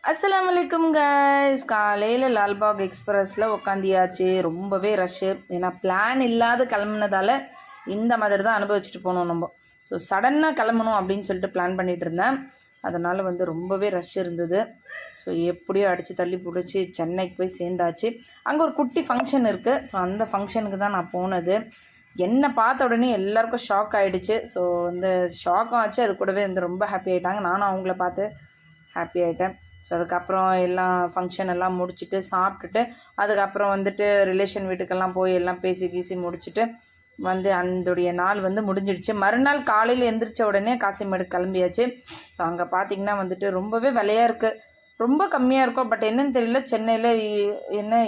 அஸ்ஸலாமு அலைக்கும் கைஸ். காலையில் லால்பாக் எக்ஸ்பிரஸில் உட்காந்தியாச்சு. ரொம்பவே ரஷ்ஷு. ஏன்னா பிளான் இல்லாத கிளம்புனதால இந்த மாதிரி தான் அனுபவிச்சுட்டு போனோம் நம்ம. ஸோ சடனாக கிளம்பணும் அப்படின்னு சொல்லிட்டு பிளான் பண்ணிகிட்டு இருந்தேன். அதனால் ரொம்பவே ரஷ் இருந்தது. ஸோ எப்படியோ அடித்து தள்ளி பிடிச்சி சென்னைக்கு போய் சேர்ந்தாச்சு. அங்கே ஒரு குட்டி ஃபங்க்ஷன் இருக்குது. ஸோ அந்த ஃபங்க்ஷனுக்கு தான் நான் போனது. என்னை பார்த்த உடனே எல்லாருக்கும் ஷாக் ஆகிடுச்சு. ஸோ ஷாக்கும் ஆச்சு, அது கூடவே ரொம்ப ஹாப்பி ஆகிட்டாங்க. நானும் அவங்கள பார்த்து ஹாப்பி ஆகிட்டேன். ஸோ அதுக்கப்புறம் எல்லாம் ஃபங்க்ஷன் எல்லாம் முடிச்சுட்டு சாப்பிட்டுட்டு அதுக்கப்புறம் ரிலேஷன் வீட்டுக்கெல்லாம் போய் எல்லாம் பேசி கீசி முடிச்சுட்டு அந்தோடைய நாள் முடிஞ்சிடுச்சு. மறுநாள் காலையில் எந்திரிச்ச உடனே காசிமேடு கிளம்பியாச்சு. ஸோ அங்கே பார்த்திங்கன்னா ரொம்பவே விலையாக இருக்குது. ரொம்ப கம்மியாக இருக்கும். பட் என்னன்னு தெரியல, சென்னையில்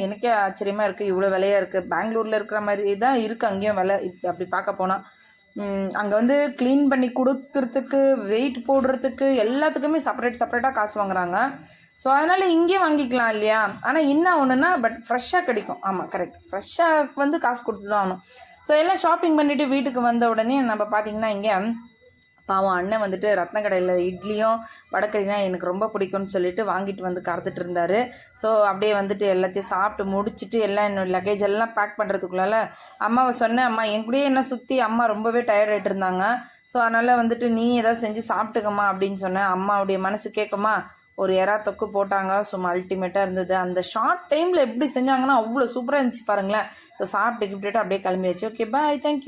எனக்கே ஆச்சரியமாக இருக்குது, இவ்வளோ விலையாக இருக்குது. பெங்களூரில் இருக்கிற மாதிரி தான் இருக்குது அங்கேயும் விலை. அப்படி பார்க்க போனால் அங்கே க்ளீன் பண்ணி கொடுக்கறதுக்கு, வெயிட் போடுறதுக்கு எல்லாத்துக்குமே செப்பரேட்டாக காசு வாங்குறாங்க. ஸோ அதனால் இங்கேயும் வாங்கிக்கலாம் இல்லையா. ஆனால் என்ன ஒன்றுனா பட் ஃப்ரெஷ்ஷாக கிடைக்கும். ஆமாம், கரெக்ட், ஃப்ரெஷ்ஷாக காசு கொடுத்து தான் ஆகணும். ஸோ எல்லாம் ஷாப்பிங் பண்ணிவிட்டு வீட்டுக்கு வந்த உடனே நம்ம பார்த்திங்கன்னா இங்கே பாவம் அண்ணன் ரத்ன கடையில் இட்லியும் வடக்கறினா எனக்கு ரொம்ப பிடிக்கும்னு சொல்லிட்டு வாங்கிட்டு கறந்துட்டு இருந்தார். ஸோ அப்படியே எல்லாத்தையும் சாப்பிட்டு முடிச்சுட்டு எல்லாம் என்னோடய லக்கேஜ் எல்லாம் பேக் பண்ணுறதுக்குள்ளால அம்மாவை சொன்னேன், அம்மா என் கூடயே என்ன சுற்றி அம்மா ரொம்பவே டயர்ட் ஆகிட்டு இருந்தாங்க. ஸோ அதனால் நீ ஏதாவது செஞ்சு சாப்பிட்டுக்கம்மா அப்படின்னு சொன்னேன். அம்மாவுடைய மனசு கேட்குமா, ஒரு எறா தொக்கு போட்டாங்க. சும்மா அல்டிமேட்டாக இருந்தது. அந்த ஷார்ட் டைமில் எப்படி செஞ்சாங்கன்னா அவ்வளோ சூப்பராக இருந்துச்சு பாருங்களேன். ஸோ சாப்பிட்டு கிப்டேட்டு அப்படியே கிளம்பியாச்சு. ஓகே, பாய், தேங்க்யூ.